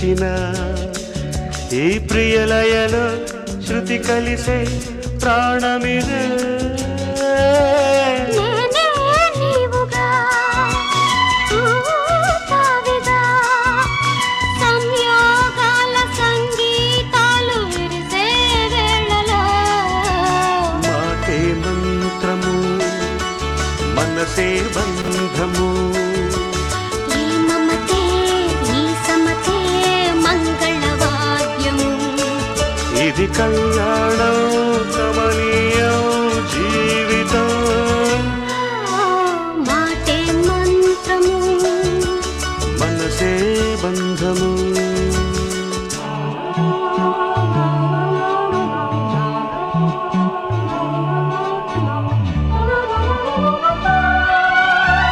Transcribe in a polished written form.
పిలిచిన ఈ ప్రియలయలో శృతి కలిసే ప్రాణమిదే మనసే బంధము ఈ మమతే ఈ సమతే మంగళవాద్యము ఇది కళ్యాణం